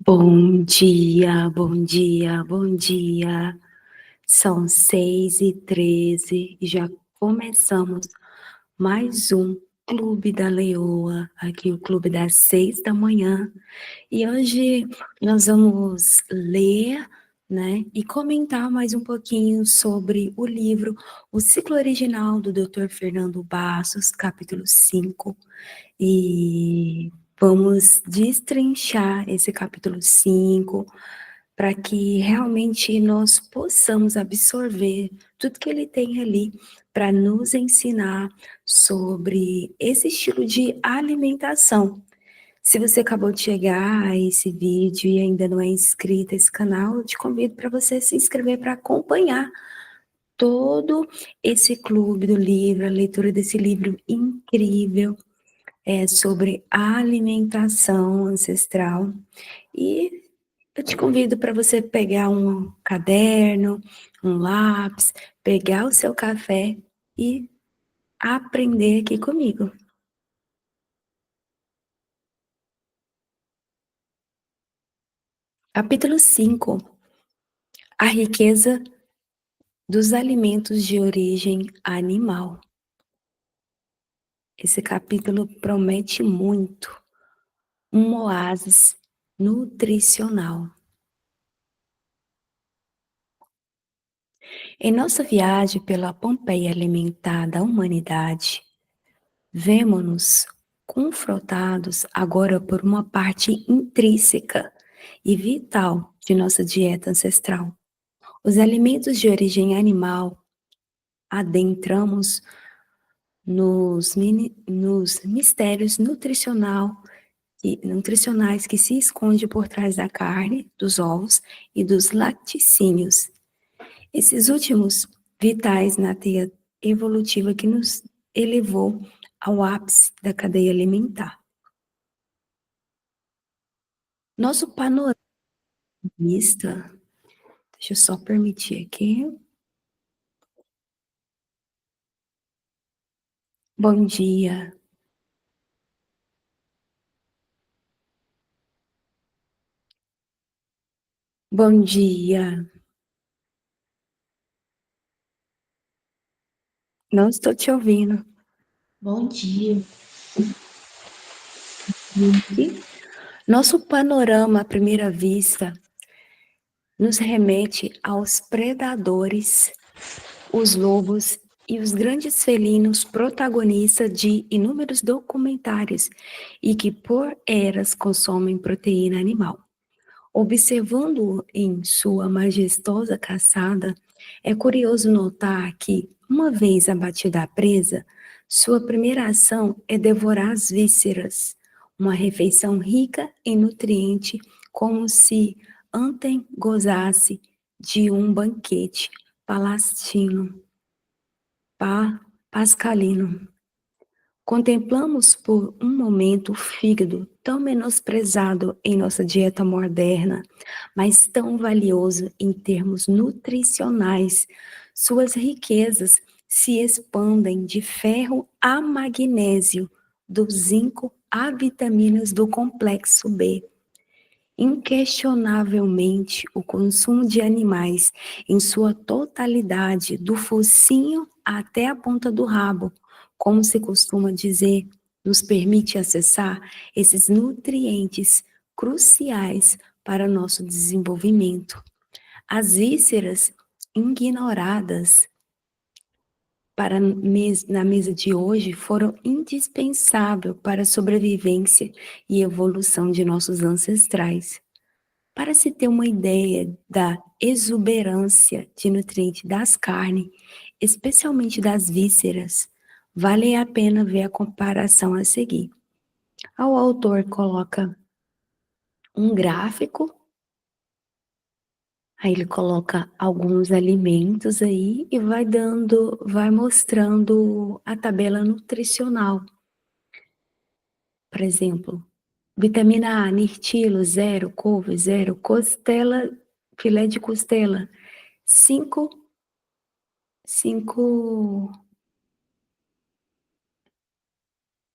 Bom dia, bom dia, bom dia. São 6h13 e já começamos mais um Clube da Leoa, aqui o Clube das 6 da manhã. E hoje nós vamos ler, né, e comentar mais um pouquinho sobre o livro O Ciclo Original do Dr. Fernando Bastos, capítulo 5. E vamos destrinchar esse capítulo 5 para que realmente nós possamos absorver tudo que ele tem ali para nos ensinar sobre esse estilo de alimentação. Se você acabou de chegar a esse vídeo e ainda não é inscrito a esse canal, eu te convido para você se inscrever para acompanhar todo esse clube do livro, a leitura desse livro incrível sobre alimentação ancestral. E eu te convido para você pegar um caderno, um lápis, pegar o seu café e aprender aqui comigo. Capítulo 5: A riqueza dos alimentos de origem animal. Esse capítulo promete muito, um oásis nutricional. Em nossa viagem pela Pompeia alimentar da humanidade, vemo-nos confrontados agora por uma parte intrínseca e vital de nossa dieta ancestral. Os alimentos de origem animal adentramos nos mistérios nutricionais que se esconde por trás da carne, dos ovos e dos laticínios. Esses últimos vitais na teia evolutiva que nos elevou ao ápice da cadeia alimentar. Nosso panorama, deixa eu só permitir aqui. Bom dia, bom dia. Não estou te ouvindo. Bom dia. Aqui. Nosso panorama à primeira vista nos remete aos predadores, os lobos e os grandes felinos protagonistas de inúmeros documentários e que por eras consomem proteína animal. Observando-o em sua majestosa caçada, é curioso notar que, uma vez abatida a presa, sua primeira ação é devorar as vísceras, uma refeição rica em nutriente, como se ontem gozasse de um banquete palastino, pascalino. Contemplamos por um momento o fígado tão menosprezado em nossa dieta moderna, mas tão valioso em termos nutricionais. Suas riquezas se expandem de ferro a magnésio, do zinco a vitaminas do complexo B. Inquestionavelmente, o consumo de animais em sua totalidade, do focinho até a ponta do rabo, como se costuma dizer, nos permite acessar esses nutrientes cruciais para nosso desenvolvimento. As vísceras ignoradas na mesa de hoje foram indispensáveis para a sobrevivência e evolução de nossos ancestrais. Para se ter uma ideia da exuberância de nutrientes das carnes, especialmente das vísceras, vale a pena ver a comparação a seguir. O autor coloca um gráfico, aí ele coloca alguns alimentos aí e vai mostrando a tabela nutricional. Por exemplo, vitamina A, mirtilo, zero, couve, zero, costela, filé de costela, 5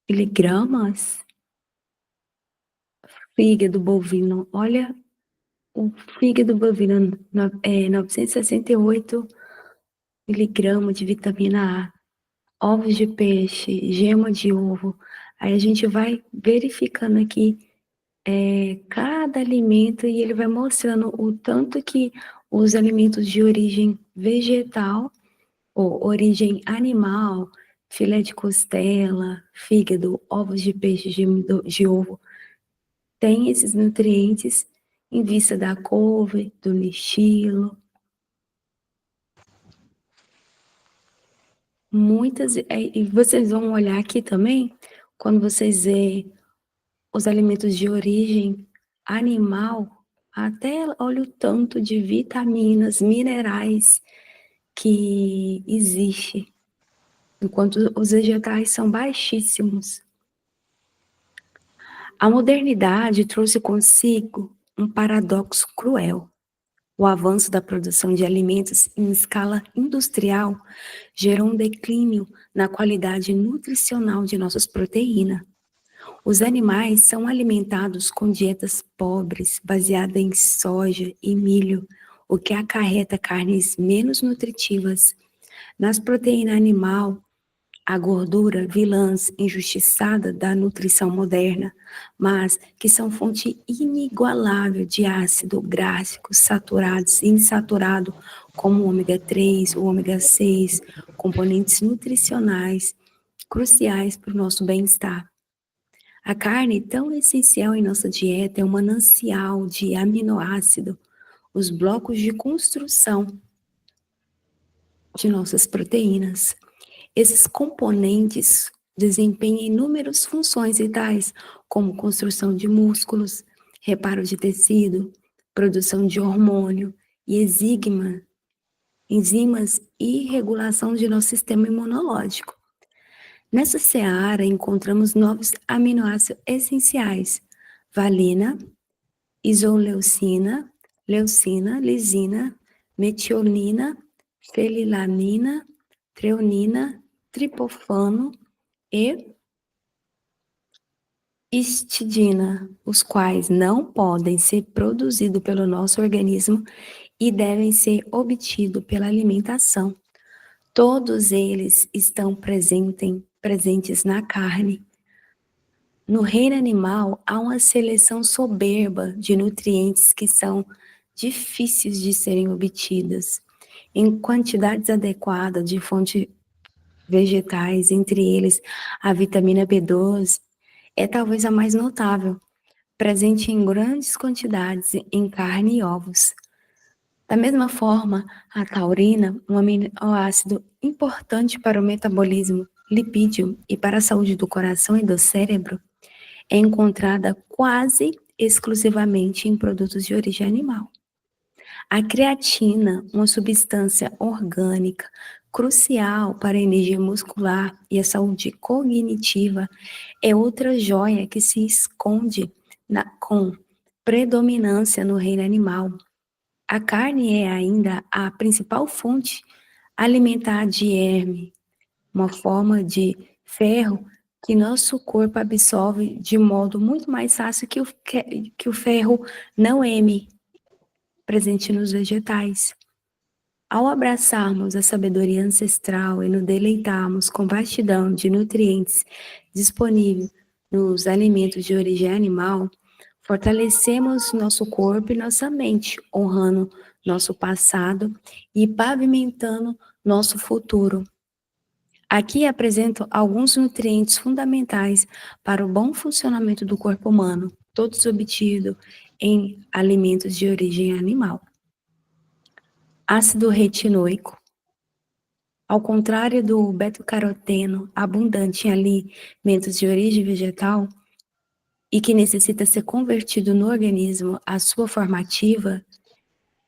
miligramas, fígado bovino. Olha, o fígado bovino, 968 miligramas de vitamina A, ovos de peixe, gema de ovo. Aí a gente vai verificando aqui cada alimento e ele vai mostrando o tanto que os alimentos de origem vegetal ou origem animal, filé de costela, fígado, ovos de peixe, gema de ovo, tem esses nutrientes em vista da couve, do lixilo. E vocês vão olhar aqui também, quando vocês verem os alimentos de origem animal, até olha o tanto de vitaminas, minerais que existe, enquanto os vegetais são baixíssimos. A modernidade trouxe consigo um paradoxo cruel. O avanço da produção de alimentos em escala industrial gerou um declínio na qualidade nutricional de nossas proteínas. Os animais são alimentados com dietas pobres, baseadas em soja e milho, o que acarreta carnes menos nutritivas. Nas proteínas animal, a gordura vilãs injustiçada da nutrição moderna, mas que são fonte inigualável de ácido gráfico saturados e insaturado, como o ômega 3, o ômega 6, componentes nutricionais cruciais para o nosso bem-estar. A carne, tão essencial em nossa dieta, é um manancial de aminoácido, os blocos de construção de nossas proteínas. Esses componentes desempenham inúmeras funções vitais, como construção de músculos, reparo de tecido, produção de hormônio e enzimas e regulação de nosso sistema imunológico. Nessa seara, encontramos novos aminoácidos essenciais: valina, isoleucina, leucina, lisina, metionina, fenilamina, treonina, triptofano e histidina, os quais não podem ser produzidos pelo nosso organismo e devem ser obtidos pela alimentação. Todos eles estão presentes na carne. No reino animal, há uma seleção soberba de nutrientes que são difíceis de serem obtidas em quantidades adequadas de fontes vegetais, entre eles a vitamina B12 é talvez a mais notável, presente em grandes quantidades em carne e ovos. Da mesma forma, a taurina, um aminoácido importante para o metabolismo lipídio e para a saúde do coração e do cérebro, é encontrada quase exclusivamente em produtos de origem animal. A creatina, uma substância orgânica crucial para a energia muscular e a saúde cognitiva, é outra joia que se esconde com predominância no reino animal. A carne é ainda a principal fonte alimentar de heme, uma forma de ferro que nosso corpo absorve de modo muito mais fácil que o ferro não heme, presente nos vegetais. Ao abraçarmos a sabedoria ancestral e nos deleitarmos com vastidão de nutrientes disponíveis nos alimentos de origem animal, fortalecemos nosso corpo e nossa mente, honrando nosso passado e pavimentando nosso futuro. Aqui apresento alguns nutrientes fundamentais para o bom funcionamento do corpo humano, todos obtidos em alimentos de origem animal. Ácido retinoico. Ao contrário do beta-caroteno abundante em alimentos de origem vegetal e que necessita ser convertido no organismo à sua formativa,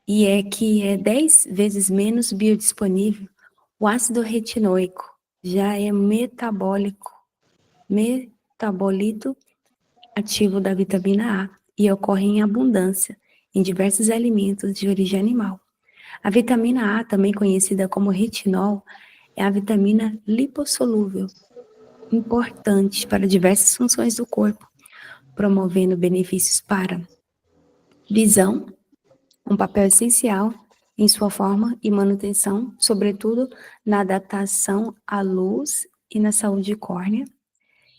e que é 10 vezes menos biodisponível, o ácido retinoico já é metabolito ativo da vitamina A e ocorre em abundância em diversos alimentos de origem animal. A vitamina A, também conhecida como retinol, é a vitamina lipossolúvel, importante para diversas funções do corpo. promovendo benefícios para visão, um papel essencial em sua forma e manutenção, sobretudo na adaptação à luz e na saúde córnea,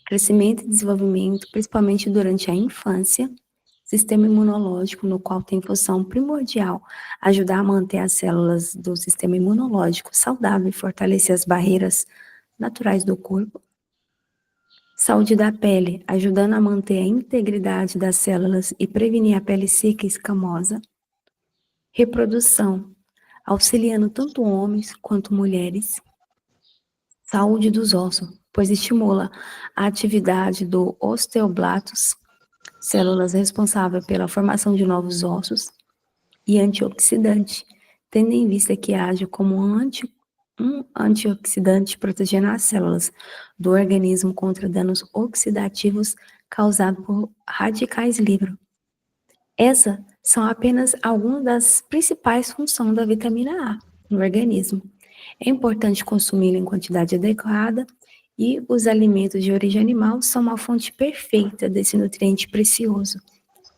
crescimento e desenvolvimento, principalmente durante a infância, sistema imunológico, no qual tem função primordial ajudar a manter as células do sistema imunológico saudável e fortalecer as barreiras naturais do corpo. Saúde da pele, ajudando a manter a integridade das células e prevenir a pele seca e escamosa. Reprodução, auxiliando tanto homens quanto mulheres. Saúde dos ossos, pois estimula a atividade do osteoblastos, células responsáveis pela formação de novos ossos, e antioxidante, tendo em vista que age como um antioxidante protegendo as células do organismo contra danos oxidativos causados por radicais livres. Essas são apenas algumas das principais funções da vitamina A no organismo. É importante consumi-la em quantidade adequada e os alimentos de origem animal são uma fonte perfeita desse nutriente precioso.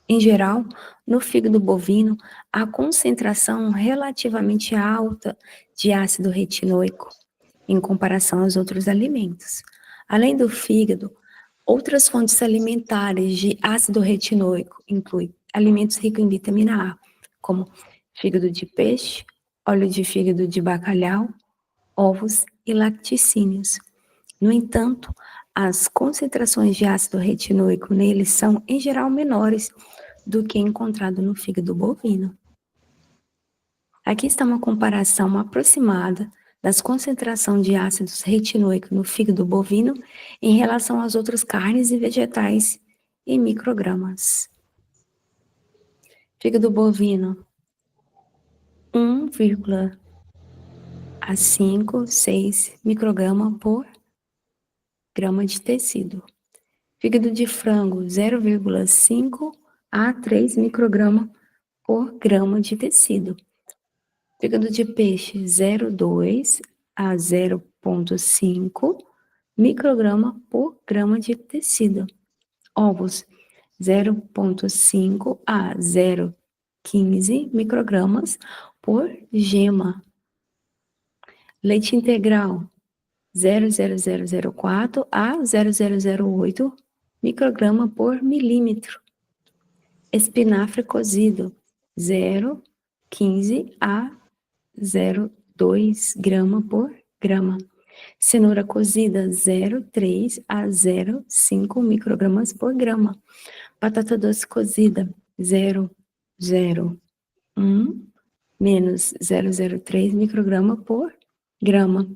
Em geral, no fígado bovino, há concentração relativamente alta de ácido retinóico em comparação aos outros alimentos. Além do fígado, outras fontes alimentares de ácido retinóico incluem alimentos ricos em vitamina A, como fígado de peixe, óleo de fígado de bacalhau, ovos e laticínios. No entanto, as concentrações de ácido retinóico neles são, em geral, menores do que encontrado no fígado bovino. Aqui está uma comparação aproximada das concentrações de ácidos retinóicos no fígado bovino em relação às outras carnes e vegetais em microgramas. Fígado bovino, 1,56 micrograma por grama de tecido. Fígado de frango, 0,5 a 3 micrograma por grama de tecido. Fígado de peixe, 0,2 a 0,5 micrograma por grama de tecido. Ovos, 0,5 a 0,15 microgramas por gema. Leite integral, 0,0004 a 0,008 micrograma por milímetro. Espinafre cozido, 0,15 a 0,2 grama por grama. Cenoura cozida, 0,3 a 0,5 microgramas por grama. Batata doce cozida, 0,01 menos 0,03 micrograma por grama.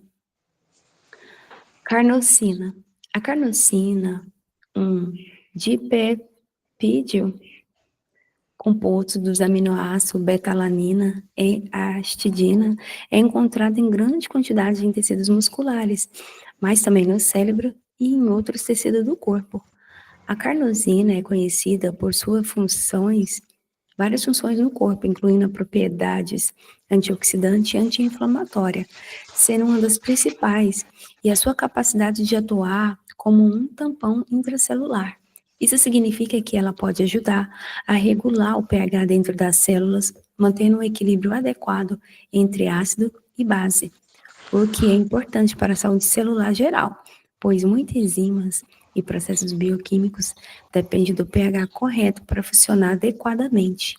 Carnosina. A carnosina, um dipeptídeo composto dos aminoácidos beta-alanina e astidina, é encontrado em grande quantidade em tecidos musculares, mas também no cérebro e em outros tecidos do corpo. A carnosina é conhecida por suas funções, várias funções no corpo, incluindo propriedades antioxidante e anti-inflamatória, sendo uma das principais, e a sua capacidade de atuar como um tampão intracelular. Isso significa que ela pode ajudar a regular o pH dentro das células, mantendo um equilíbrio adequado entre ácido e base, o que é importante para a saúde celular geral, pois muitas enzimas e processos bioquímicos dependem do pH correto para funcionar adequadamente.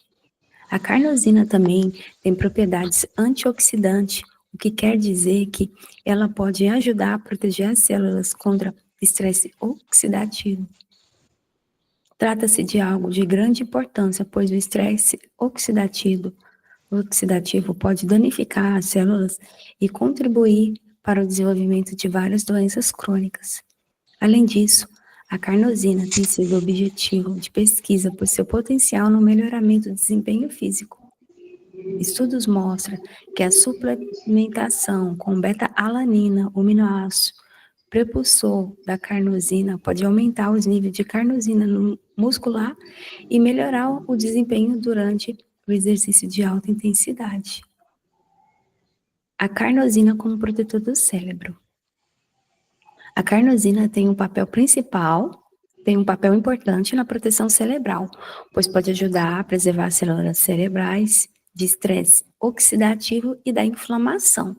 A carnosina também tem propriedades antioxidantes, o que quer dizer que ela pode ajudar a proteger as células contra estresse oxidativo. Trata-se de algo de grande importância, pois o estresse oxidativo pode danificar as células e contribuir para o desenvolvimento de várias doenças crônicas. Além disso, a carnosina tem sido objetivo de pesquisa por seu potencial no melhoramento do desempenho físico. Estudos mostram que a suplementação com beta-alanina, o aminoácido prepulsor da carnosina, pode aumentar os níveis de carnosina muscular e melhorar o desempenho durante o exercício de alta intensidade. A carnosina como protetor do cérebro. A carnosina tem um papel principal tem um papel importante na proteção cerebral, pois pode ajudar a preservar as células cerebrais de estresse oxidativo e da inflamação.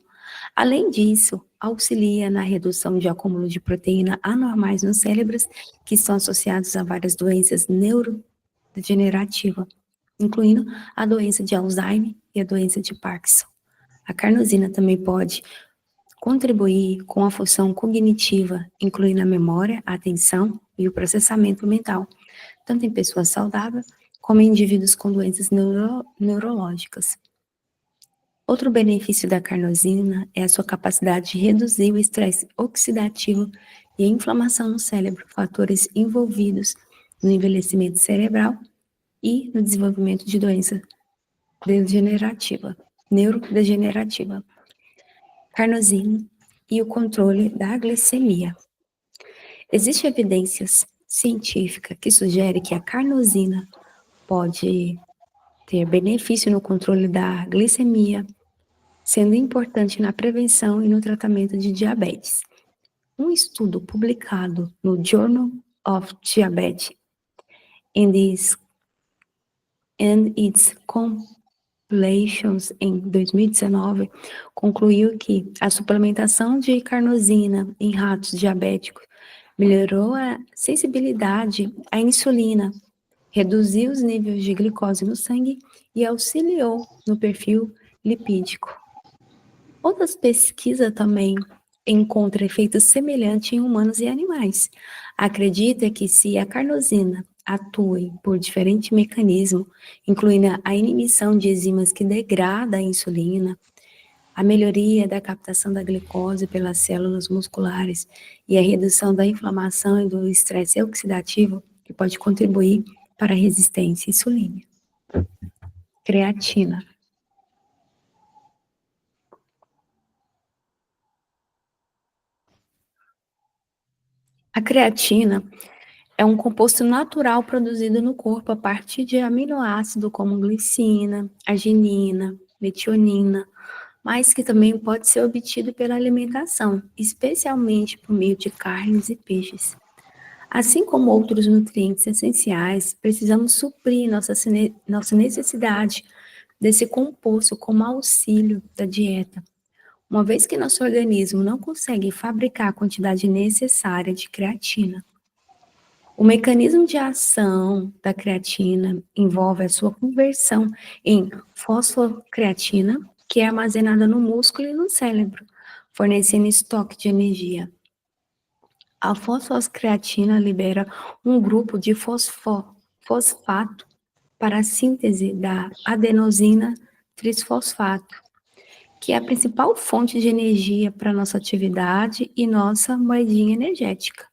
Além disso, auxilia na redução de acúmulo de proteína anormais nos cérebros, que estão associados a várias doenças neurodegenerativas, incluindo a doença de Alzheimer e a doença de Parkinson. A carnosina também pode contribuir com a função cognitiva, incluindo a memória, a atenção e o processamento mental, tanto em pessoas saudáveis como em indivíduos com doenças neurológicas. Outro benefício da carnosina é a sua capacidade de reduzir o estresse oxidativo e a inflamação no cérebro, fatores envolvidos no envelhecimento cerebral e no desenvolvimento de doença neurodegenerativa. Carnosina e o controle da glicemia. Existe evidências científicas que sugerem que a carnosina pode ter benefício no controle da glicemia, sendo importante na prevenção e no tratamento de diabetes. Um estudo publicado no Journal of Diabetes and its Compilations em 2019 concluiu que a suplementação de carnosina em ratos diabéticos melhorou a sensibilidade à insulina, reduziu os níveis de glicose no sangue e auxiliou no perfil lipídico. Outras pesquisas também encontram efeitos semelhantes em humanos e animais. Acredita que se a carnosina atue por diferentes mecanismos, incluindo a inibição de enzimas que degradam a insulina, a melhoria da captação da glicose pelas células musculares e a redução da inflamação e do estresse oxidativo, que pode contribuir para a resistência à insulina. Creatina. A creatina é um composto natural produzido no corpo a partir de aminoácidos como glicina, arginina, metionina, mas que também pode ser obtido pela alimentação, especialmente por meio de carnes e peixes. Assim como outros nutrientes essenciais, precisamos suprir nossa necessidade desse composto como auxílio da dieta. Uma vez que nosso organismo não consegue fabricar a quantidade necessária de creatina. O mecanismo de ação da creatina envolve a sua conversão em fosfocreatina, que é armazenada no músculo e no cérebro, fornecendo estoque de energia. A fosfocreatina libera um grupo de fosfato para a síntese da adenosina trisfosfato, que é a principal fonte de energia para nossa atividade e nossa moedinha energética.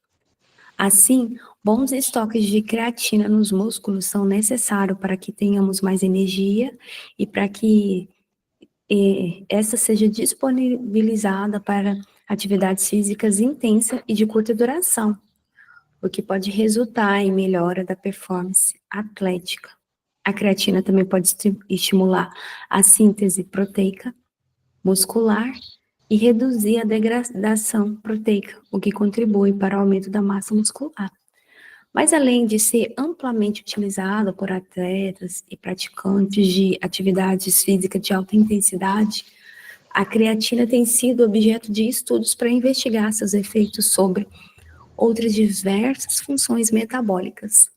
Assim, bons estoques de creatina nos músculos são necessários para que tenhamos mais energia e para que essa seja disponibilizada para atividades físicas intensas e de curta duração, o que pode resultar em melhora da performance atlética. A creatina também pode estimular a síntese proteica muscular e reduzir a degradação proteica, o que contribui para o aumento da massa muscular. Mas além de ser amplamente utilizada por atletas e praticantes de atividades físicas de alta intensidade, a creatina tem sido objeto de estudos para investigar seus efeitos sobre outras diversas funções metabólicas.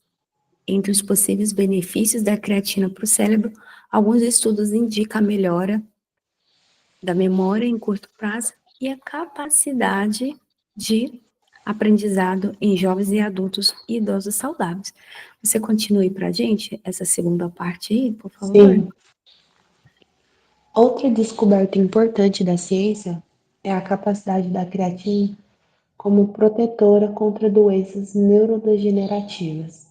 Entre os possíveis benefícios da creatina para o cérebro, alguns estudos indicam a melhora da memória em curto prazo e a capacidade de aprendizado em jovens e adultos e idosos saudáveis. Você continue para a gente essa segunda parte aí, por favor? Sim. Outra descoberta importante da ciência é a capacidade da creatina como protetora contra doenças neurodegenerativas,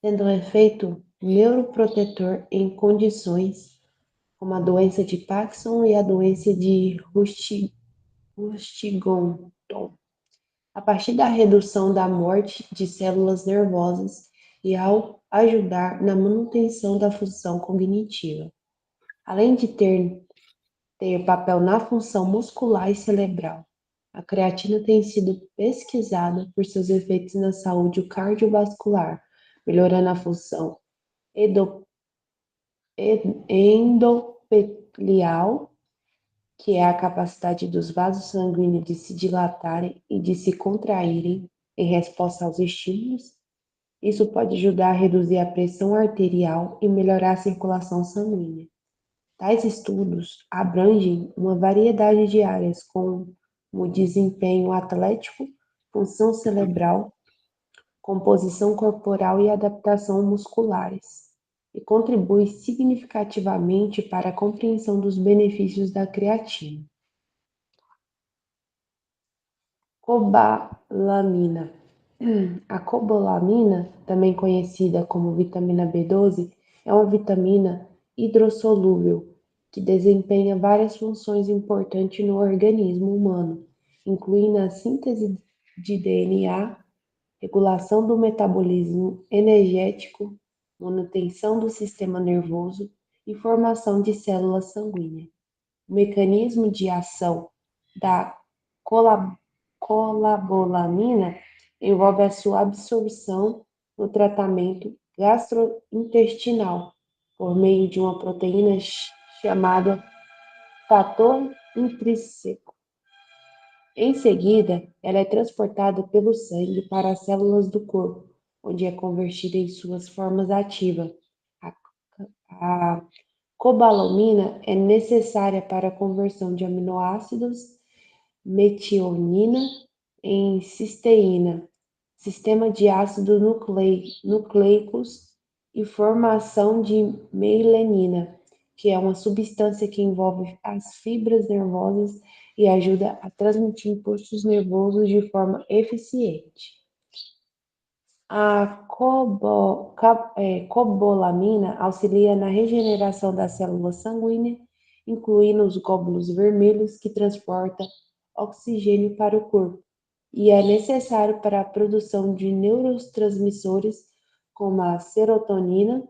tendo um efeito neuroprotetor em condições como a doença de Parkinson e a doença de Huntington, a partir da redução da morte de células nervosas e ao ajudar na manutenção da função cognitiva, além de ter papel na função muscular e cerebral. A creatina tem sido pesquisada por seus efeitos na saúde cardiovascular, melhorando a função endotelial, que é a capacidade dos vasos sanguíneos de se dilatarem e de se contraírem em resposta aos estímulos. Isso pode ajudar a reduzir a pressão arterial e melhorar a circulação sanguínea. Tais estudos abrangem uma variedade de áreas, como desempenho atlético, função cerebral, composição corporal e adaptação musculares, e contribui significativamente para a compreensão dos benefícios da creatina. Cobalamina. A cobalamina, também conhecida como vitamina B12, é uma vitamina hidrossolúvel que desempenha várias funções importantes no organismo humano, incluindo a síntese de DNA, regulação do metabolismo energético, manutenção do sistema nervoso e formação de células sanguíneas. O mecanismo de ação da colabolamina envolve a sua absorção no tratamento gastrointestinal por meio de uma proteína chamada fator intrínseco. Em seguida, ela é transportada pelo sangue para as células do corpo, onde é convertida em suas formas ativas. A cobalamina é necessária para a conversão de aminoácidos metionina em cisteína, sistema de ácidos nucleicos e formação de melanina, que é uma substância que envolve as fibras nervosas e ajuda a transmitir impulsos nervosos de forma eficiente. A cobalamina auxilia na regeneração das células sanguíneas, incluindo os glóbulos vermelhos que transportam oxigênio para o corpo, e é necessário para a produção de neurotransmissores como a serotonina,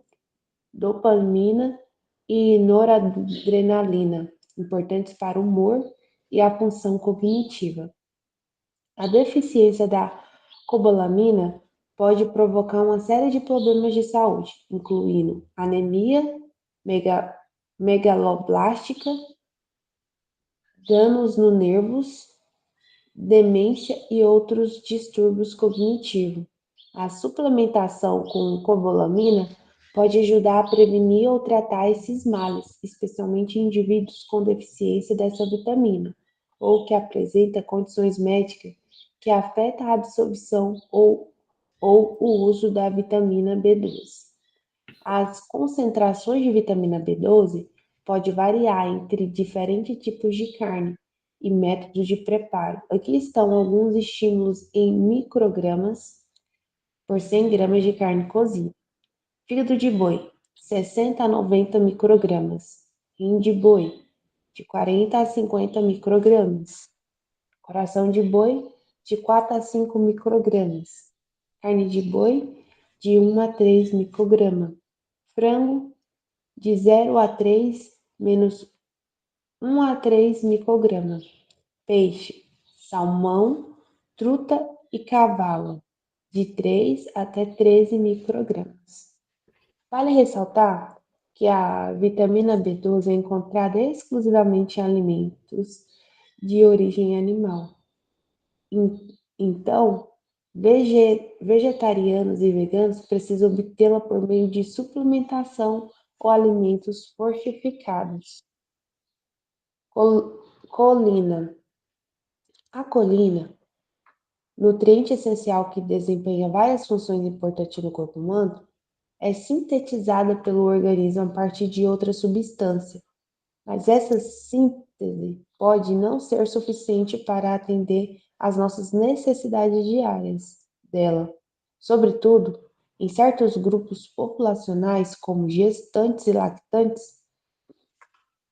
dopamina e noradrenalina, importantes para o humor e a função cognitiva. A deficiência da cobalamina pode provocar uma série de problemas de saúde, incluindo anemia megaloblástica, danos nos nervos, demência e outros distúrbios cognitivos. A suplementação com cobalamina pode ajudar a prevenir ou tratar esses males, especialmente em indivíduos com deficiência dessa vitamina, ou que apresentam condições médicas que afetam a absorção ou o uso da vitamina B12. As concentrações de vitamina B12 podem variar entre diferentes tipos de carne e métodos de preparo. Aqui estão alguns estímulos em microgramas por 100 gramas de carne cozida. Fígado de boi, 60 a 90 microgramas. Rim de boi, de 40 a 50 microgramas. Coração de boi, de 4 a 5 microgramas. Carne de boi, de 1 a 3 microgramas. Frango, de 0 a 3, menos 1 a 3 microgramas. Peixe, salmão, truta e cavalo, de 3 até 13 microgramas. Vale ressaltar que a vitamina B12 é encontrada exclusivamente em alimentos de origem animal. Então, vegetarianos e veganos precisam obtê-la por meio de suplementação ou alimentos fortificados. Colina. A colina, nutriente essencial que desempenha várias funções importantes no corpo humano, é sintetizada pelo organismo a partir de outra substância, mas essa síntese pode não ser suficiente para atender às nossas necessidades diárias dela, sobretudo em certos grupos populacionais, como gestantes e lactantes,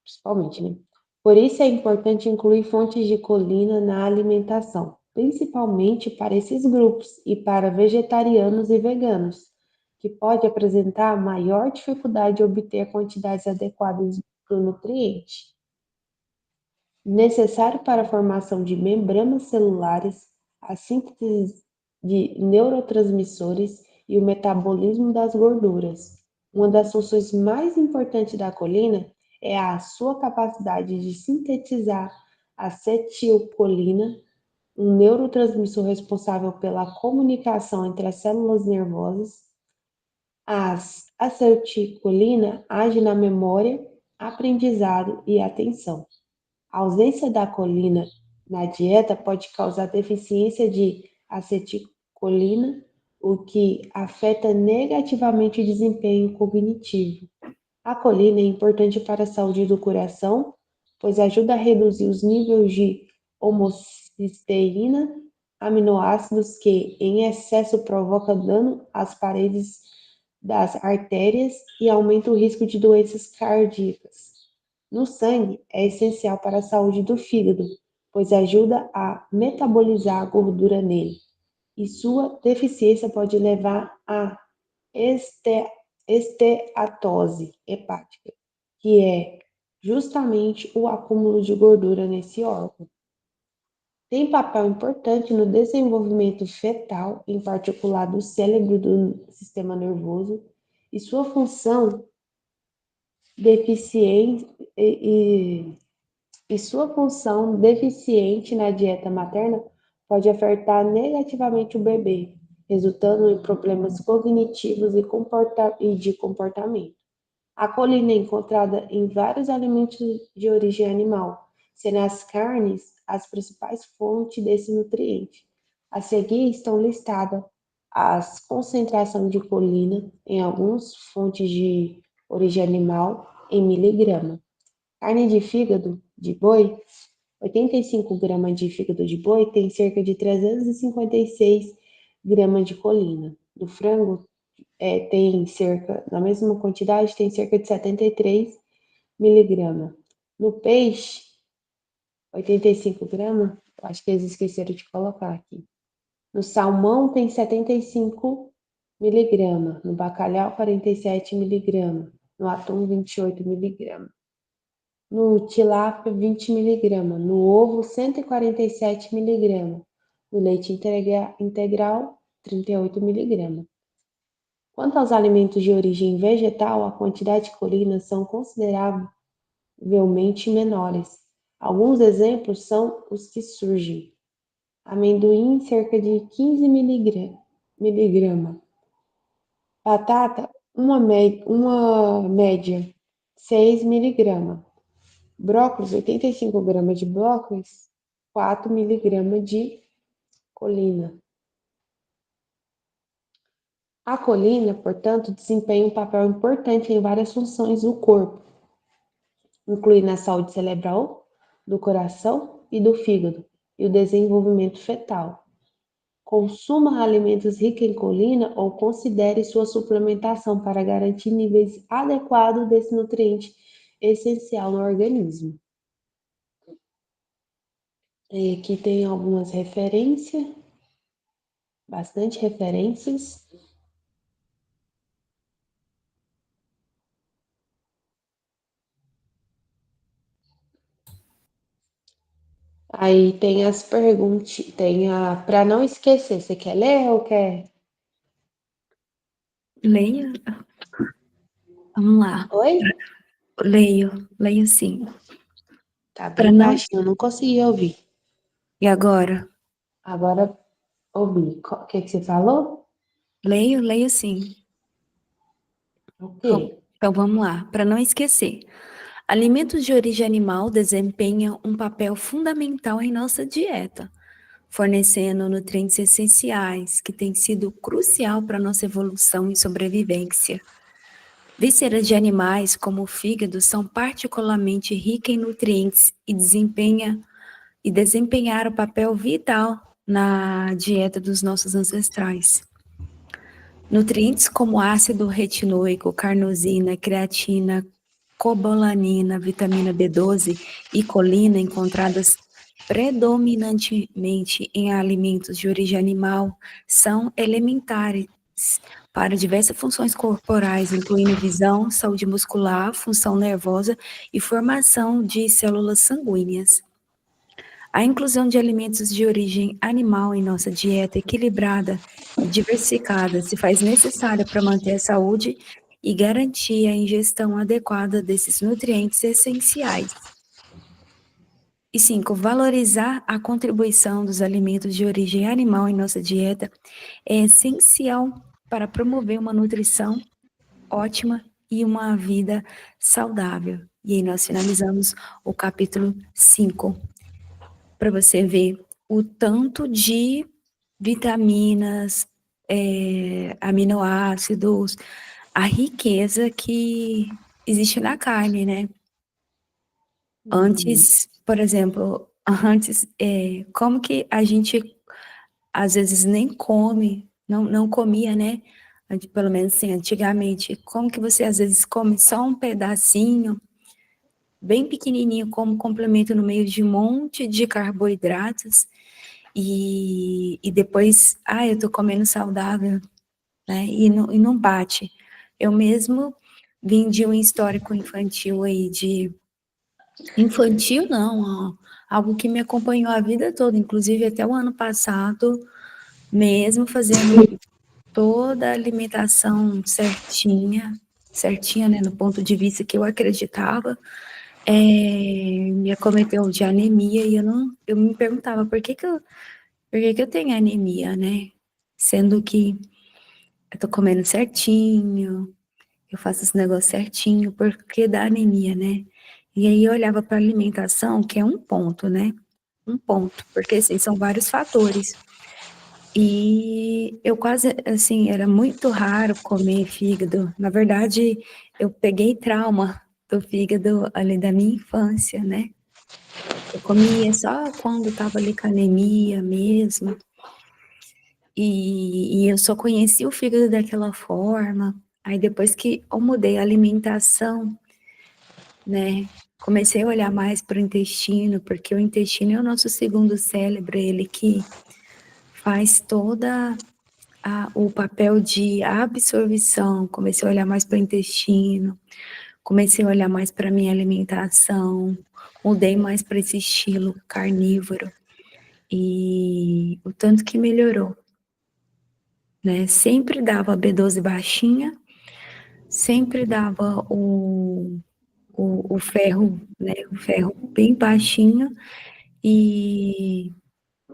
principalmente, né? Por isso é importante incluir fontes de colina na alimentação, principalmente para esses grupos e para vegetarianos e veganos, que pode apresentar maior dificuldade de obter quantidades adequadas do nutriente. necessário para a formação de membranas celulares, a síntese de neurotransmissores e o metabolismo das gorduras. Uma das funções mais importantes da colina é a sua capacidade de sintetizar acetilcolina, um neurotransmissor responsável pela comunicação entre as células nervosas. A acetilcolina age na memória, aprendizado e atenção. A ausência da colina na dieta pode causar deficiência de acetilcolina, o que afeta negativamente o desempenho cognitivo. A colina é importante para a saúde do coração, pois ajuda a reduzir os níveis de homocisteína, aminoácidos que, em excesso, provocam dano às paredes das artérias e aumenta o risco de doenças cardíacas. No sangue, é essencial para a saúde do fígado, pois ajuda a metabolizar a gordura nele, e sua deficiência pode levar a esteatose hepática, que é justamente o acúmulo de gordura nesse órgão. Tem papel importante no desenvolvimento fetal, em particular do cérebro e do sistema nervoso, e sua função deficiente sua função deficiente na dieta materna pode afetar negativamente o bebê, resultando em problemas cognitivos e de comportamento. A colina é encontrada em vários alimentos de origem animal, sendo as carnes as principais fontes desse nutriente. A seguir estão listadas as concentrações de colina em algumas fontes de origem animal em miligrama. Carne de fígado de boi, 85 gramas de fígado de boi tem cerca de 356 gramas de colina. Do frango, tem cerca, na mesma quantidade, tem cerca de 73 miligramas. No peixe, 85 gramas, acho que eles esqueceram de colocar aqui. No salmão tem 75 miligramas. No bacalhau, 47 miligramas. No atum, 28 miligramas. No tilápia, 20 miligramas. No ovo, 147 miligramas. No leite integral, 38 miligramas. Quanto aos alimentos de origem vegetal, a quantidade de colinas são consideravelmente menores. Alguns exemplos são os que surgem. Amendoim, cerca de 15 miligramas. Batata, uma média, 6 miligramas. Brócolis, 85 gramas de brócolis, 4 miligramas de colina. A colina, portanto, desempenha um papel importante em várias funções do corpo, incluindo a saúde cerebral, do coração e do fígado, e o desenvolvimento fetal. Consuma alimentos ricos em colina ou considere sua suplementação para garantir níveis adequados desse nutriente essencial no organismo. E aqui tem algumas referências, bastante referências. Aí tem as perguntas, tem a para não esquecer. Você quer ler ou quer? Leia. Vamos lá. Oi? Leio sim. Tá Para bem não. baixinho, não consegui ouvir. E agora? Agora ouvi. O que você falou? Leio sim. Ok. Então vamos lá. Para não esquecer. Alimentos de origem animal desempenham um papel fundamental em nossa dieta, fornecendo nutrientes essenciais que têm sido crucial para nossa evolução e sobrevivência. Vísceras de animais, como o fígado, são particularmente ricas em nutrientes e desempenharam papel vital na dieta dos nossos ancestrais. Nutrientes como ácido retinoico, carnosina, creatina, cobalamina, vitamina B12 e colina, encontradas predominantemente em alimentos de origem animal, são elementares para diversas funções corporais, incluindo visão, saúde muscular, função nervosa e formação de células sanguíneas. A inclusão de alimentos de origem animal em nossa dieta equilibrada e diversificada se faz necessária para manter a saúde e garantir a ingestão adequada desses nutrientes essenciais. E 5, valorizar a contribuição dos alimentos de origem animal em nossa dieta é essencial para promover uma nutrição ótima e uma vida saudável. E aí nós finalizamos o capítulo 5, para você ver o tanto de vitaminas, aminoácidos, a riqueza que existe na carne, né? Uhum. Antes, por exemplo, antes, como que a gente às vezes nem come, não comia, né? Pelo menos assim, antigamente, como que você às vezes come só um pedacinho, bem pequenininho, como complemento no meio de um monte de carboidratos, e depois, eu tô comendo saudável, né? E não bate. Eu mesmo vim de um histórico infantil aí de infantil não, ó, algo que me acompanhou a vida toda, inclusive até o ano passado, mesmo fazendo toda a alimentação certinha, né, no ponto de vista que eu acreditava, me acometeu de anemia e eu me perguntava por que que eu tenho anemia, né? Sendo que eu tô comendo certinho, eu faço esse negócio certinho, por que dá anemia, né? E aí eu olhava para a alimentação, que é um ponto, né? Um ponto, porque assim, são vários fatores. E eu quase, assim, era muito raro comer fígado. Na verdade, eu peguei trauma do fígado ali da minha infância, né? Eu comia só quando estava ali com anemia mesmo. E eu só conheci o fígado daquela forma. Aí depois que eu mudei a alimentação, né? Comecei a olhar mais para o intestino, porque o intestino é o nosso segundo cérebro, ele que faz toda o papel de absorção. Comecei a olhar mais para o intestino, comecei a olhar mais para a minha alimentação, mudei mais para esse estilo carnívoro e o tanto que melhorou, né? Sempre dava B12 baixinha, sempre dava o ferro, né? O ferro bem baixinho e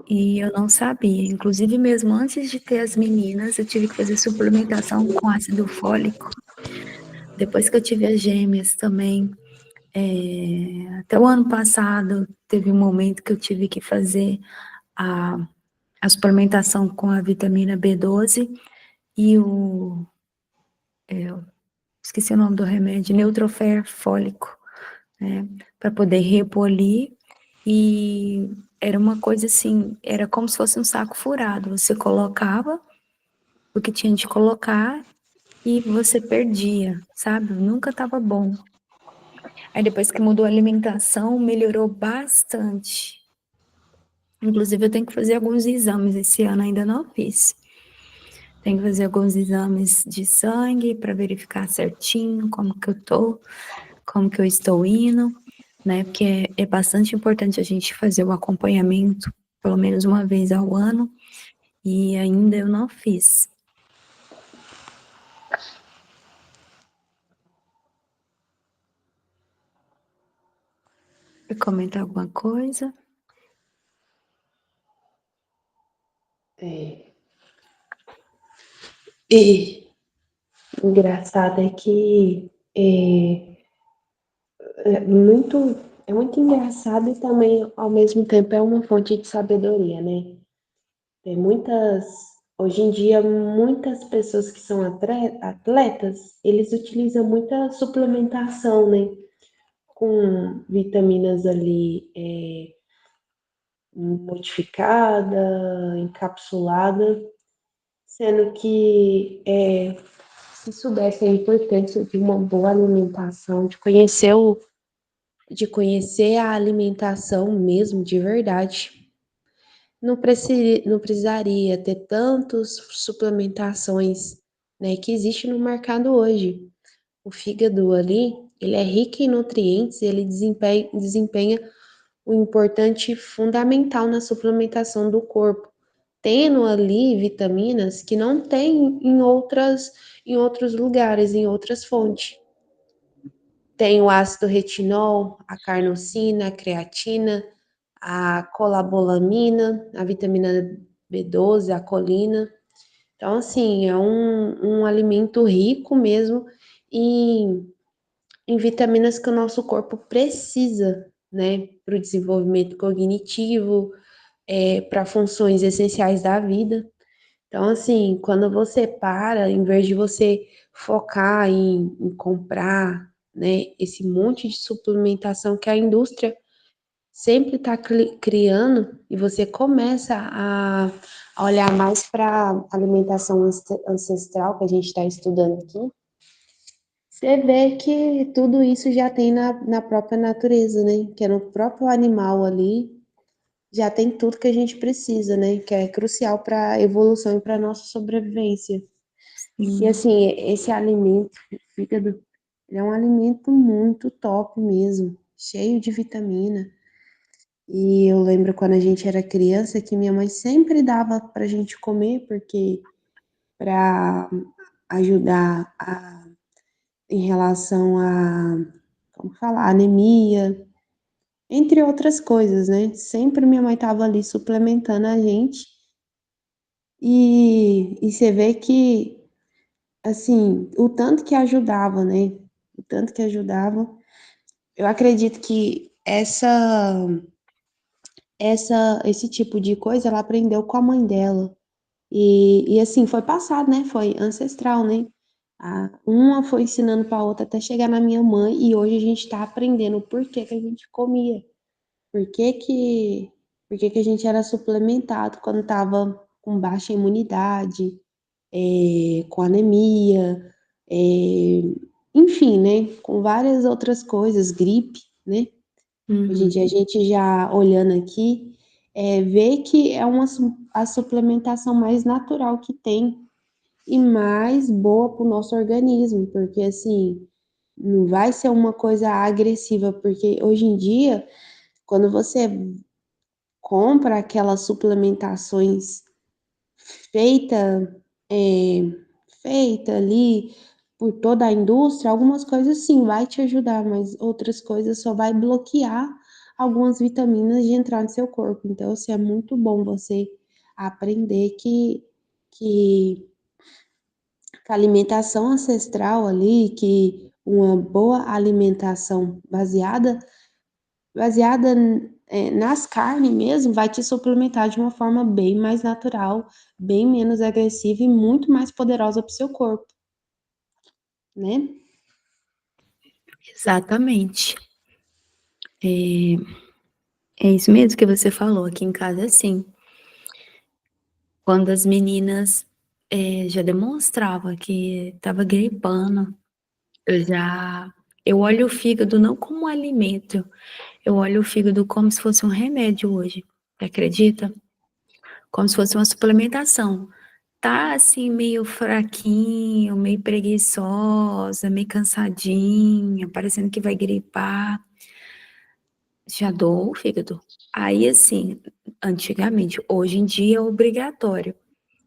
eu não sabia. Inclusive, mesmo antes de ter as meninas, eu tive que fazer suplementação com ácido fólico. Depois que eu tive as gêmeas também, até o ano passado, teve um momento que eu tive que fazer a, a suplementação com a vitamina B12 e esqueci o nome do remédio, Neutrofer fólico, né, para poder repolir, e era uma coisa assim, era como se fosse um saco furado, você colocava o que tinha de colocar e você perdia, sabe? Nunca estava bom. Aí depois que mudou a alimentação, melhorou bastante. Inclusive eu tenho que fazer alguns exames esse ano, ainda não fiz. Tenho que fazer alguns exames de sangue para verificar certinho como que eu tô, como que eu estou indo, né? Porque é bastante importante a gente fazer o acompanhamento pelo menos uma vez ao ano, e ainda eu não fiz. Quer comentar alguma coisa? É. E engraçado é que é muito engraçado e também, ao mesmo tempo, é uma fonte de sabedoria, né? Tem hoje em dia, muitas pessoas que são atletas, eles utilizam muita suplementação, né? Com vitaminas ali modificada, encapsulada, sendo que se soubesse a importância de uma boa alimentação, de conhecer a alimentação mesmo, de verdade, não precisaria ter tantas suplementações, né, que existe no mercado hoje. O fígado ali, ele é rico em nutrientes, ele desempenha o importante fundamental na suplementação do corpo, tendo ali vitaminas que não tem em outros lugares, em outras fontes. Tem o ácido retinol, a carnosina, a creatina, a colabolamina, a vitamina B12, a colina. Então, assim, é um alimento rico mesmo em, em vitaminas que o nosso corpo precisa, né, para o desenvolvimento cognitivo, para funções essenciais da vida. Então, assim, quando você para, em vez de você focar em comprar, né, esse monte de suplementação que a indústria sempre está criando, e você começa a olhar mais para a alimentação ancestral que a gente está estudando aqui, você vê que tudo isso já tem na própria natureza, né? Que é no próprio animal ali, já tem tudo que a gente precisa, né? Que é crucial para a evolução e para a nossa sobrevivência. E Sim. assim, esse alimento, o fígado, ele é um alimento muito top mesmo, cheio de vitamina. E eu lembro quando a gente era criança que minha mãe sempre dava pra gente comer, porque para ajudar em relação a, como falar, anemia, entre outras coisas, né? Sempre minha mãe estava ali suplementando a gente. E você vê que, assim, o tanto que ajudava, né? O tanto que ajudava. Eu acredito que esse tipo de coisa ela aprendeu com a mãe dela. E assim, foi passado, né? Foi ancestral, né? Uma foi ensinando para a outra até chegar na minha mãe, e hoje a gente está aprendendo o porquê que a gente comia, por que que, por que que a gente era suplementado quando estava com baixa imunidade, com anemia, é, enfim, né? Com várias outras coisas, gripe, né? Hoje em dia a Uhum. gente já olhando aqui, vê que é a suplementação mais natural que tem e mais boa para o nosso organismo, porque assim, não vai ser uma coisa agressiva, porque hoje em dia, quando você compra aquelas suplementações feita, é, feita ali por toda a indústria, algumas coisas sim vai te ajudar, mas outras coisas só vai bloquear algumas vitaminas de entrar no seu corpo. Então, assim, é muito bom você aprender que que a alimentação ancestral ali, que uma boa alimentação baseada nas carnes mesmo, vai te suplementar de uma forma bem mais natural, bem menos agressiva e muito mais poderosa para o seu corpo, né? Exatamente. É, é isso mesmo que você falou. Aqui em casa, é assim. Quando as meninas já demonstrava que estava gripando, eu já. Eu olho o fígado não como um alimento, eu olho o fígado como se fosse um remédio hoje. Você acredita? Como se fosse uma suplementação. Tá assim, meio fraquinho, meio preguiçosa, meio cansadinha, parecendo que vai gripar. Já dou o fígado. Aí, assim, antigamente, hoje em dia é obrigatório.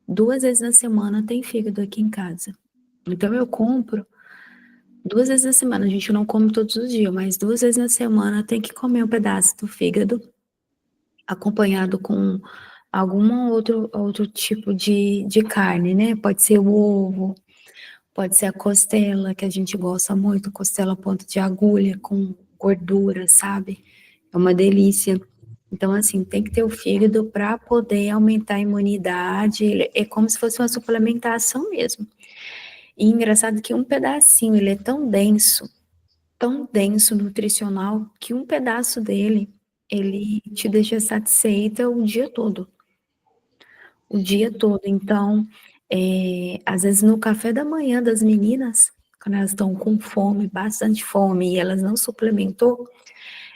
2 vezes na semana tem fígado aqui em casa. Então eu compro 2 vezes na semana. A gente não come todos os dias, mas 2 vezes na semana tem que comer um pedaço do fígado, acompanhado com algum outro tipo de carne, né? Pode ser o ovo, pode ser a costela, que a gente gosta muito, costela ponta de agulha com gordura, sabe? É uma delícia. Então, assim, tem que ter o fígado para poder aumentar a imunidade. É como se fosse uma suplementação mesmo. E engraçado que um pedacinho, ele é tão denso nutricional, que um pedaço dele, ele te deixa satisfeita o dia todo. O dia todo. Então, às vezes no café da manhã das meninas, quando elas estão com fome, bastante fome, e elas não suplementou,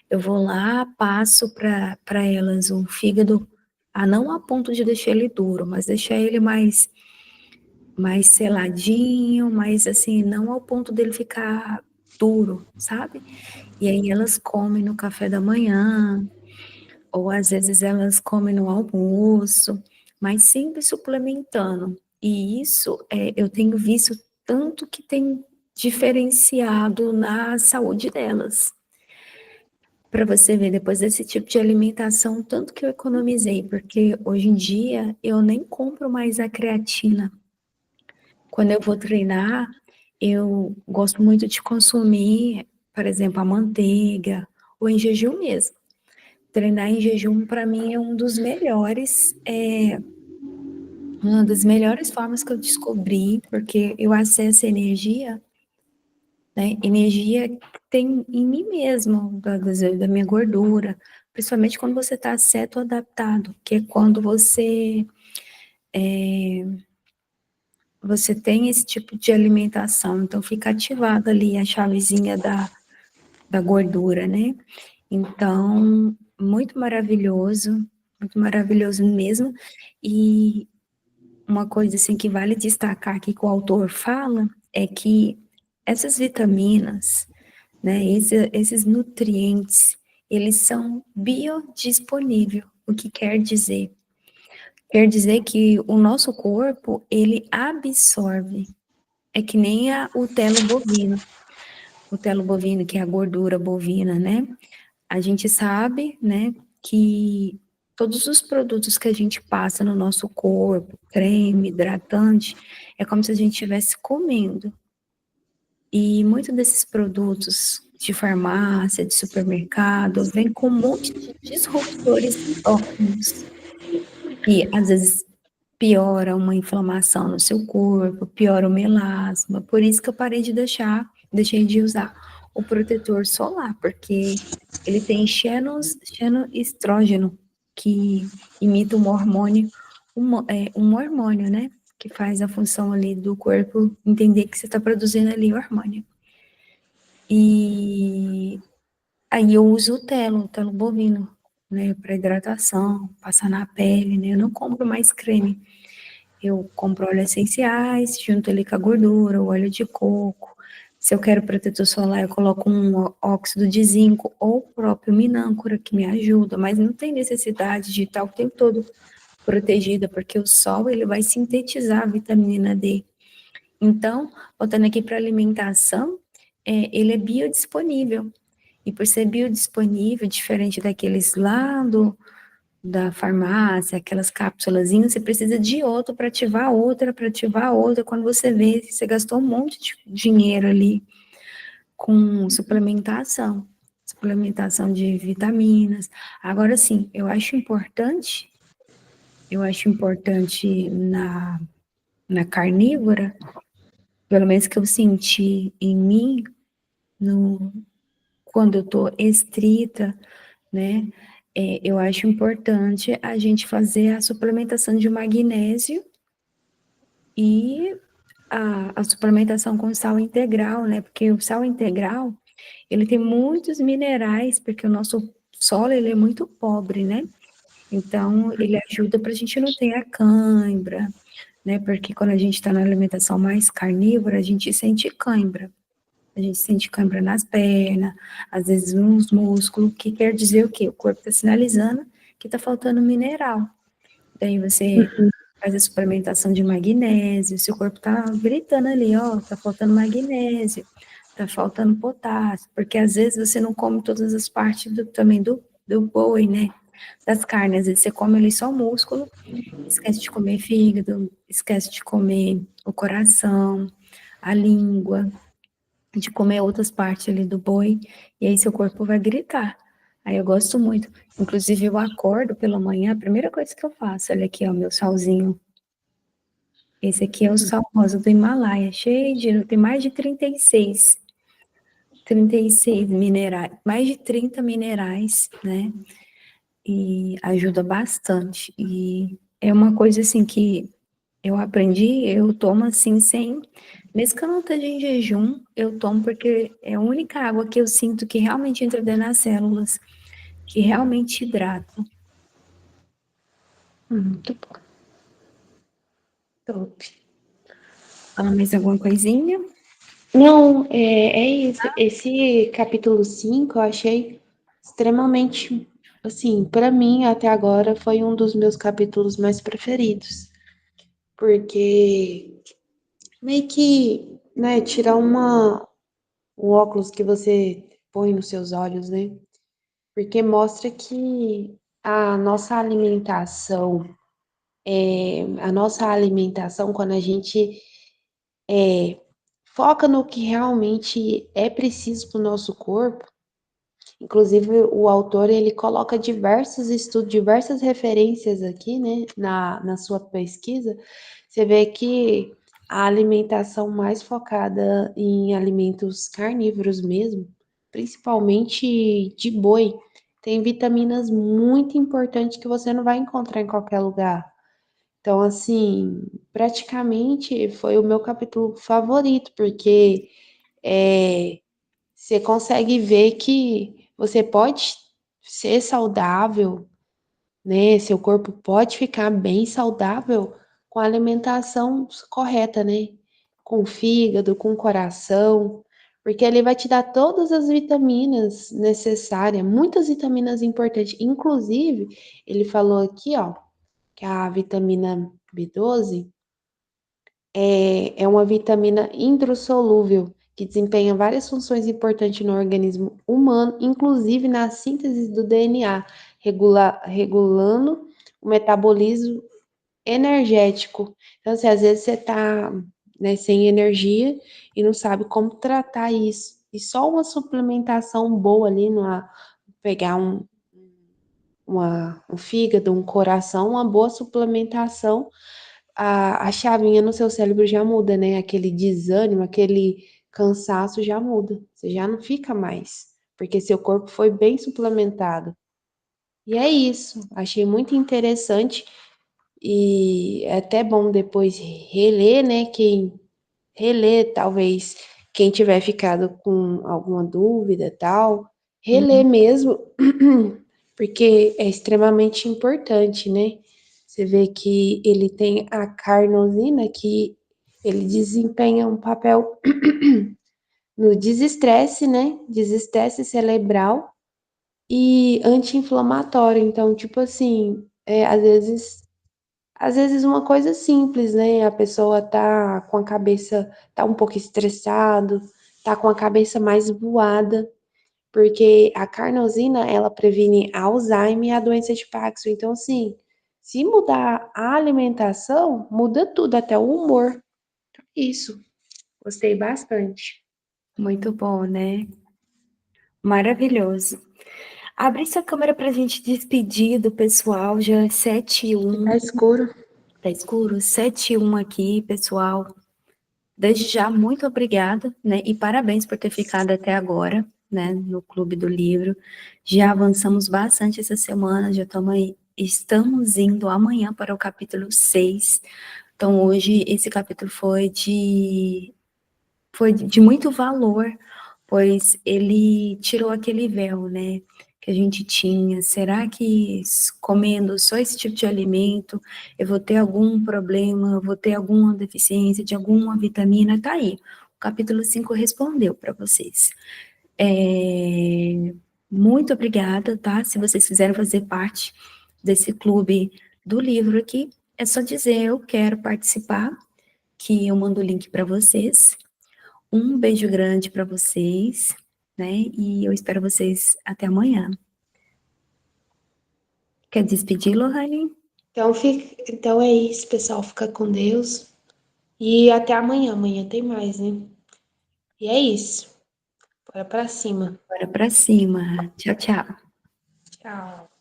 eu vou lá, passo para elas um fígado, não a ponto de deixar ele duro, mas deixar ele mais seladinho, mas assim, não ao ponto dele ficar duro, sabe? E aí elas comem no café da manhã. ou às vezes elas comem no almoço, mas sempre suplementando. E isso eu tenho visto tanto que tem diferenciado na saúde delas. Para você ver, depois desse tipo de alimentação, tanto que eu economizei, porque hoje em dia eu nem compro mais a creatina. Quando eu vou treinar, eu gosto muito de consumir, por exemplo, a manteiga, ou em jejum mesmo. Treinar em jejum, para mim, é uma das melhores formas que eu descobri, porque eu acesso energia, né? Energia que tem em mim mesmo, da minha gordura, principalmente quando você está cetoadaptado, que é quando você tem esse tipo de alimentação, então fica ativada ali a chavezinha da gordura, né? Então, muito maravilhoso mesmo. E uma coisa assim que vale destacar aqui que o autor fala é que essas vitaminas, né, esses nutrientes, eles são biodisponíveis. O que quer dizer? Quer dizer que o nosso corpo, ele absorve. É que nem o telo bovino. O telo bovino, que é a gordura bovina, né? A gente sabe, né, que todos os produtos que a gente passa no nosso corpo, creme, hidratante, é como se a gente estivesse comendo. E muitos desses produtos de farmácia, de supermercado, vem com um monte de disruptores endócrinos. E às vezes piora uma inflamação no seu corpo, piora o melasma. Por isso que eu deixei de usar o protetor solar, porque ele tem xenoestrógeno, que imita um hormônio, né? Que faz a função ali do corpo entender que você está produzindo ali o hormônio. E aí eu uso o telo bovino, né? Para hidratação, passar na pele, né? Eu não compro mais creme. Eu compro óleos essenciais, junto ali com a gordura, o óleo de coco. Se eu quero protetor solar, eu coloco um óxido de zinco ou o próprio minâncora, que me ajuda, mas não tem necessidade de estar o tempo todo protegida, porque o sol ele vai sintetizar a vitamina D. Então, voltando aqui para a alimentação, ele é biodisponível. E por ser biodisponível, diferente daqueles lá da farmácia, aquelas cápsulazinhas, você precisa de outra para ativar outra, para ativar outra. Quando você vê, você gastou um monte de dinheiro ali com suplementação de vitaminas. Agora sim, eu acho importante na carnívora, pelo menos que eu senti em mim, no, quando eu estou estrita, né? Eu acho importante a gente fazer a suplementação de magnésio e a suplementação com sal integral, né? Porque o sal integral, ele tem muitos minerais, porque o nosso solo, ele é muito pobre, né? Então, ele ajuda para a gente não ter a cãibra, né? Porque quando a gente está na alimentação mais carnívora, a gente sente cãibra. A gente sente cãibra nas pernas, às vezes nos músculos, que quer dizer o quê? O corpo está sinalizando que está faltando mineral. Daí você faz a suplementação de magnésio, seu corpo está gritando ali, ó, tá faltando magnésio, tá faltando potássio, porque às vezes você não come todas as partes também do boi, né? Das carnes, às vezes você come ali só músculo, esquece de comer fígado, esquece de comer o coração, a língua, de comer outras partes ali do boi, e aí seu corpo vai gritar. Aí eu gosto muito. Inclusive, eu acordo pela manhã, a primeira coisa que eu faço, olha aqui, ó, meu salzinho. Esse aqui é o sal rosa do Himalaia, tem mais de 36 minerais, mais de 30 minerais, né? E ajuda bastante. E é uma coisa assim que eu aprendi, eu tomo assim mesmo que eu não esteja em jejum, eu tomo porque é a única água que eu sinto que realmente entra dentro das células, que realmente hidrata. Muito bom. Top. Fala mais alguma coisinha? Não, é isso. Esse capítulo 5 eu achei extremamente Assim, para mim, até agora, foi um dos meus capítulos mais preferidos, porque meio que, né, tirar um óculos que você põe nos seus olhos, né? Porque mostra que a nossa alimentação, quando a gente foca no que realmente é preciso para o nosso corpo. Inclusive, o autor ele coloca diversos estudos, diversas referências aqui, né, na sua pesquisa. Você vê que a alimentação mais focada em alimentos carnívoros mesmo, principalmente de boi, tem vitaminas muito importantes que você não vai encontrar em qualquer lugar. Então, assim, praticamente foi o meu capítulo favorito, porque é, você consegue ver que você pode ser saudável, né? Seu corpo pode ficar bem saudável com a alimentação correta, né? Com o fígado, com o coração, porque ele vai te dar todas as vitaminas necessárias, muitas vitaminas importantes. Inclusive, ele falou aqui, ó, que a vitamina B12 é uma vitamina hidrossolúvel que desempenha várias funções importantes no organismo humano, inclusive na síntese do DNA, regulando o metabolismo energético. Então, assim, às vezes você está, né, sem energia e não sabe como tratar isso. E só uma suplementação boa ali, pegar um fígado, um coração, uma boa suplementação, a chavinha no seu cérebro já muda, né? Aquele desânimo, aquele cansaço já muda. Você já não fica mais, porque seu corpo foi bem suplementado. E é isso. Achei muito interessante e é até bom depois reler, né? Quem reler, talvez quem tiver ficado com alguma dúvida, tal, reler Uhum. mesmo, porque é extremamente importante, né? Você vê que ele tem a carnosina, que ele desempenha um papel no desestresse, né? Desestresse cerebral e anti-inflamatório. Então, tipo assim, às vezes uma coisa simples, né? A pessoa tá com a cabeça, tá um pouco estressado, tá com a cabeça mais voada, porque a carnosina, ela previne Alzheimer e a doença de Parkinson. Então, assim, se mudar a alimentação, muda tudo, até o humor. Isso, gostei bastante. Muito bom, né? Maravilhoso. Abre sua câmera para a gente despedir do pessoal, já é 7h01. Tá escuro. Tá escuro? 7h01 aqui, pessoal. Desde já, muito obrigada, né? E parabéns por ter ficado até agora, né? No Clube do Livro. Já avançamos bastante essa semana, estamos indo amanhã para o capítulo 6. Então, hoje, esse capítulo foi de muito valor, pois ele tirou aquele véu, né, que a gente tinha. Será que comendo só esse tipo de alimento eu vou ter algum problema, eu vou ter alguma deficiência de alguma vitamina? Tá aí. O capítulo 5 respondeu para vocês. Muito obrigada, tá? Se vocês quiserem fazer parte desse clube do livro aqui, é só dizer eu quero participar, que eu mando o link para vocês. Um beijo grande para vocês, né? E eu espero vocês até amanhã. Quer despedir, Lohane? Então é isso, pessoal. Fica com Deus. E até amanhã. Amanhã tem mais, né? E é isso. Bora pra cima. Bora para cima. Tchau, tchau. Tchau.